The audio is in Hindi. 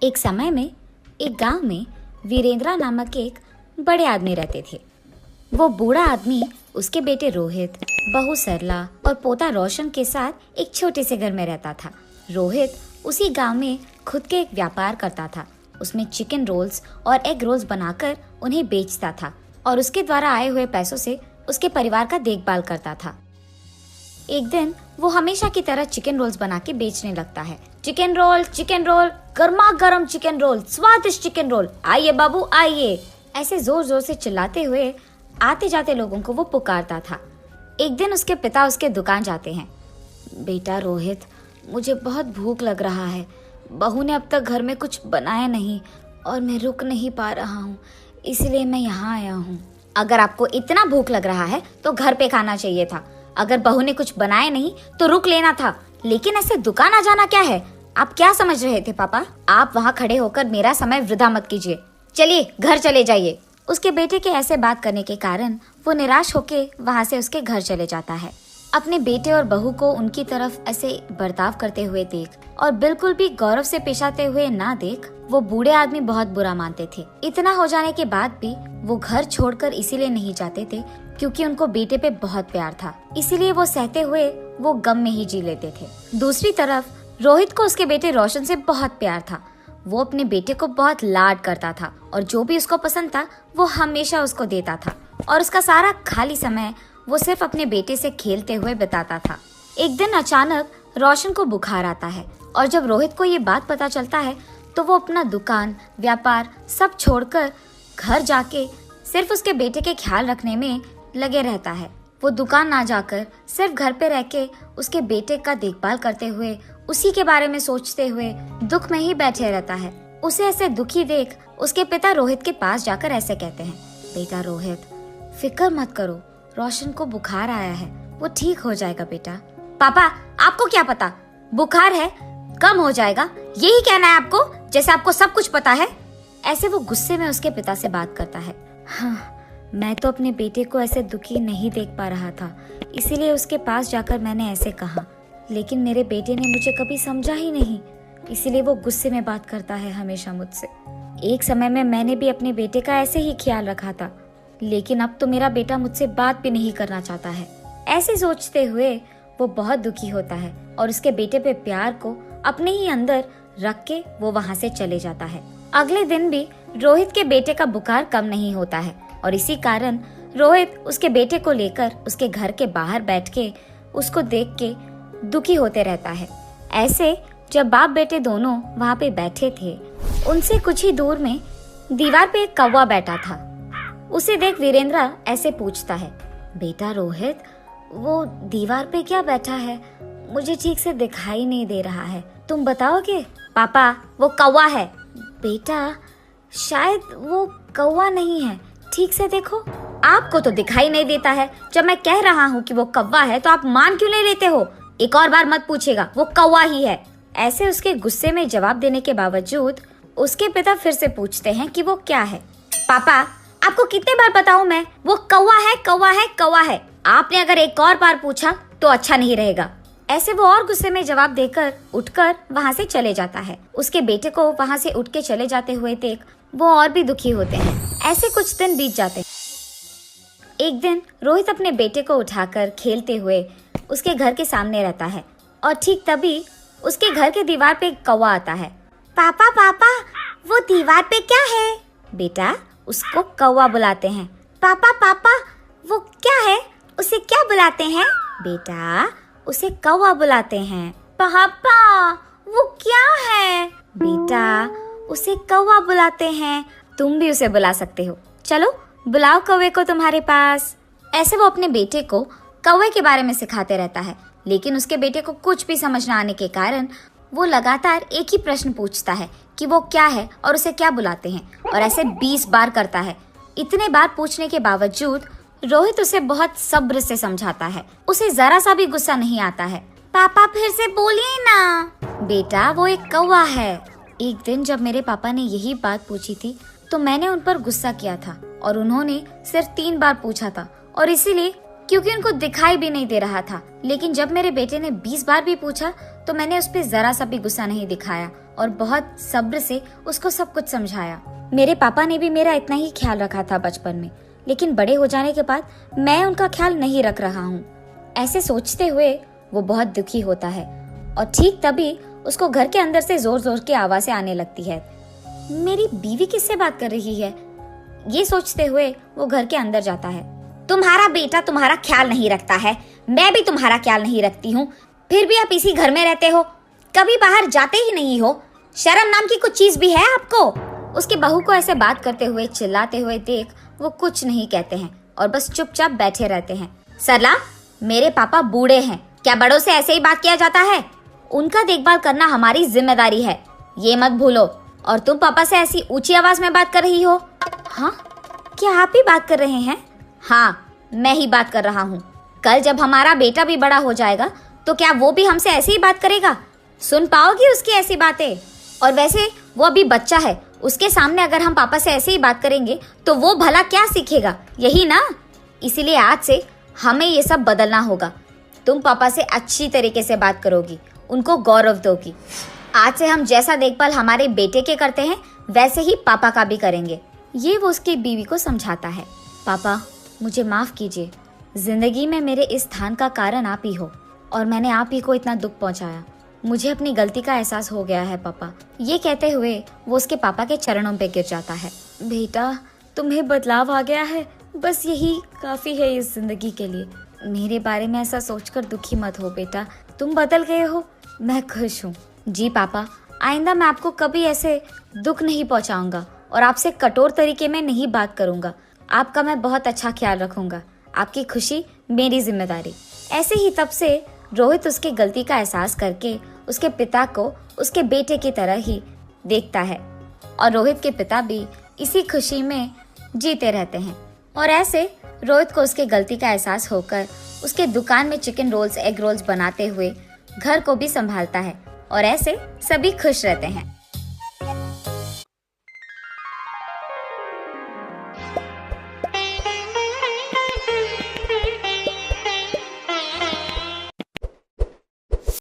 एक समय में एक गांव में वीरेंद्रा नामक एक बड़े आदमी रहते थे। वो बूढ़ा आदमी उसके बेटे रोहित, बहू सरला और पोता रोशन के साथ एक छोटे से घर में रहता था। रोहित उसी गांव में खुद के एक व्यापार करता था। उसमें चिकन रोल्स और एग रोल्स बनाकर उन्हें बेचता था और उसके द्वारा आए हुए पैसों से उसके परिवार का देखभाल करता था। एक दिन वो हमेशा की तरह चिकन रोल्स बना के बेचने लगता है। चिकन रोल, गर्मा गर्म चिकन रोल, स्वादिष्ट चिकन रोल, आइए बाबू आइए, ऐसे जोर जोर से चिल्लाते हुए आते जाते लोगों को वो पुकारता था। एक दिन उसके पिता उसके दुकान जाते हैं। बेटा रोहित, मुझे बहुत भूख लग रहा है। बहू ने अब तक घर में कुछ बनाया नहीं और मैं रुक नहीं पा रहा हूँ, इसलिए मैं यहाँ आया हूँ। अगर आपको इतना भूख लग रहा है तो घर पे खाना चाहिए था। अगर बहू ने कुछ बनाया नहीं तो रुक लेना था, लेकिन ऐसे दुकान आ जाना क्या है? आप क्या समझ रहे थे पापा? आप वहाँ खड़े होकर मेरा समय वृथा मत कीजिए। चलिए घर चले जाइए। उसके बेटे के ऐसे बात करने के कारण वो निराश होके वहाँ से उसके घर चले जाता है। अपने बेटे और बहू को उनकी तरफ ऐसे बर्ताव करते हुए देख और बिल्कुल भी गौरव से पेश आते हुए ना देख वो बूढ़े आदमी बहुत बुरा मानते थे। इतना हो जाने के बाद भी वो घर छोड़कर इसीलिए नहीं जाते थे क्योंकि उनको बेटे पे बहुत प्यार था। इसीलिए वो सहते हुए वो गम में ही जी लेते थे। दूसरी तरफ रोहित को उसके बेटे रोशन से बहुत प्यार था। वो अपने बेटे को बहुत लाड करता था और जो भी उसको पसंद था वो हमेशा उसको देता था और उसका सारा खाली समय वो सिर्फ अपने बेटे से खेलते हुए बिताता था। एक दिन अचानक रोशन को बुखार आता है और जब रोहित को ये बात पता चलता है तो वो अपना दुकान, व्यापार सब छोड़कर घर जाके सिर्फ उसके बेटे के ख्याल रखने में लगे रहता है। वो दुकान ना जाकर सिर्फ घर पे रह के उसके बेटे का देखभाल करते हुए उसी के बारे में सोचते हुए दुख में ही बैठे रहता है। उसे ऐसे दुखी देख उसके पिता रोहित के पास जाकर ऐसे कहते हैं, बेटा रोहित, फिक्र मत करो, रोशन को बुखार आया है, वो ठीक हो जाएगा बेटा। पापा, आपको क्या पता, बुखार है, कम हो जाएगा, यही कहना है आपको, जैसे आपको सब कुछ पता है। ऐसे वो गुस्से में उसके पिता से बात करता है। हाँ, मैं तो अपने बेटे को ऐसे दुखी नहीं देख पा रहा था, इसीलिए उसके पास जाकर मैंने ऐसे कहा, लेकिन मेरे बेटे ने मुझे कभी समझा ही नहीं, इसीलिए वो गुस्से में बात करता है हमेशा मुझसे। एक समय में मैंने भी अपने बेटे का ऐसे ही ख्याल रखा था, लेकिन अब तो मेरा बेटा मुझसे बात भी नहीं करना चाहता है। ऐसे सोचते हुए वो बहुत दुखी होता है और उसके बेटे पे प्यार को अपने ही अंदर रख के वो वहाँ से चले जाता है। अगले दिन भी रोहित के बेटे का बुखार कम नहीं होता है और इसी कारण रोहित उसके बेटे को लेकर उसके घर के बाहर बैठ के उसको देख के दुखी होते रहता है। ऐसे जब बाप बेटे दोनों वहाँ पे बैठे थे, उनसे कुछ ही दूर में दीवार पे एक कौवा बैठा था। उसे देख वीरेंद्रा ऐसे पूछता है, बेटा रोहित, वो दीवार पे क्या बैठा है? मुझे ठीक से दिखाई नहीं दे रहा है, तुम बताओगे? पापा, वो कौवा है। बेटा, शायद वो कौवा नहीं है, ठीक से देखो। आपको तो दिखाई नहीं देता है, जब मैं कह रहा हूँ कि वो कौवा है तो आप मान क्यों नहीं लेते हो? एक और बार मत पूछेगा, वो कौवा ही है। ऐसे उसके गुस्से में जवाब देने के बावजूद उसके पिता फिर से पूछते हैं कि वो क्या है। पापा, आपको कितने बार बताऊं मैं, वो कौवा है, कौवा है, कौवा है। आपने अगर एक और बार पूछा तो अच्छा नहीं रहेगा। ऐसे वो और गुस्से में जवाब देकर उठकर वहाँ से चले जाता है। उसके बेटे को वहाँ से उठ के चले जाते हुए देख वो और भी दुखी होते हैं। ऐसे कुछ दिन बीत जाते हैं। एक दिन रोहित अपने बेटे को उठाकर खेलते हुए उसके घर के सामने रहता है और ठीक तभी उसके घर के दीवार पे एक कौवा आता है। पापा पापा, वो दीवार पे क्या है? बेटा, उसको कौवा बुलाते हैं। पापा पापा, वो क्या है? उसे क्या बुलाते हैं? बेटा, उसे कौवा बुलाते हैं। पापा, वो क्या है? बेटा, उसे कौवा बुलाते हैं। तुम भी उसे बुला सकते हो, चलो बुलाओ कौवे को तुम्हारे पास। ऐसे वो अपने बेटे को कौवे के बारे में सिखाते रहता है, लेकिन उसके बेटे को कुछ भी समझ न आने के कारण वो लगातार एक ही प्रश्न पूछता है कि वो क्या है और उसे क्या बुलाते हैं, और ऐसे 20 बार करता है। इतने बार पूछने के बावजूद रोहित उसे बहुत सब्र से समझाता है। उसे जरा सा भी गुस्सा नहीं आता है। पापा, फिर से बोलिए ना। बेटा, वो एक कौवा है। एक दिन जब मेरे पापा ने यही बात पूछी थी तो मैंने उन पर गुस्सा किया था और उन्होंने सिर्फ 3 बार पूछा था, और इसीलिए क्योंकि उनको दिखाई भी नहीं दे रहा था। लेकिन जब मेरे बेटे ने 20 बार भी पूछा तो मैंने उस पर जरा सा भी गुस्सा नहीं दिखाया और बहुत सब्र से उसको सब कुछ समझाया। मेरे पापा ने भी मेरा इतना ही ख्याल रखा था बचपन में, लेकिन बड़े हो जाने के बाद मैं उनका ख्याल नहीं रख रहा हूँ। ऐसे सोचते हुए वो बहुत दुखी होता है और ठीक तभी उसको घर के अंदर से जोर जोर की आवाजें आने लगती है। मेरी बीवी किससे बात कर रही है? ये सोचते हुए वो घर के अंदर जाता है। तुम्हारा बेटा तुम्हारा ख्याल नहीं रखता है, मैं भी तुम्हारा ख्याल नहीं रखती हूँ, फिर भी आप इसी घर में रहते हो, कभी बाहर जाते ही नहीं हो। शर्म नाम की कुछ चीज भी है आपको? उसकी बहू को ऐसे बात करते हुए चिल्लाते हुए देख वो कुछ नहीं कहते हैं और बस चुपचाप बैठे रहते हैं। सरला, मेरे पापा बूढ़े हैं, क्या बड़ों से ऐसे ही बात किया जाता है? उनका देखभाल करना हमारी जिम्मेदारी है, ये मत भूलो। और तुम पापा से ऐसी ऊंची आवाज में बात कर रही हो? हाँ, क्या आप ही बात कर रहे हैं? हाँ, मैं ही बात कर रहा हूँ। कल जब हमारा बेटा भी बड़ा हो जाएगा तो क्या वो भी हमसे ऐसे ही बात करेगा? सुन पाओगी उसकी ऐसी बातें? और वैसे वो अभी बच्चा है, उसके सामने अगर हम पापा से ऐसे ही बात करेंगे तो वो भला क्या सीखेगा, यही ना? इसीलिए आज से हमें ये सब बदलना होगा। तुम पापा से अच्छी तरीके से बात करोगी, उनको गौरव दोगी। आज से हम जैसा देखभाल हमारे बेटे के करते हैं वैसे ही पापा का भी करेंगे। ये वो उसकी बीवी को समझाता है। पापा, मुझे माफ कीजिए, जिंदगी में मेरे इस स्थान का कारण आप ही हो और मैंने आप ही को इतना दुख पहुंचाया। मुझे अपनी गलती का एहसास हो गया है पापा। ये कहते हुए वो उसके पापा के चरणों पे गिर जाता है। बेटा, तुम्हें बदलाव आ गया है, बस यही काफी है इस जिंदगी के लिए। मेरे बारे में ऐसा सोचकर दुखी मत हो बेटा, तुम बदल गए हो, मैं खुश हूँ। जी पापा, आइंदा मैं आपको कभी ऐसे दुख नहीं पहुँचाऊंगा और आपसे कठोर तरीके में नहीं बात करूंगा। आपका मैं बहुत अच्छा ख्याल रखूंगा, आपकी खुशी मेरी जिम्मेदारी। ऐसे ही तब से रोहित उसकी गलती का एहसास करके उसके पिता को उसके बेटे की तरह ही देखता है और रोहित के पिता भी इसी खुशी में जीते रहते हैं। और ऐसे रोहित को उसके गलती का एहसास होकर उसके दुकान में चिकन रोल्स, एग रोल्स बनाते हुए घर को भी संभालता है और ऐसे सभी खुश रहते हैं।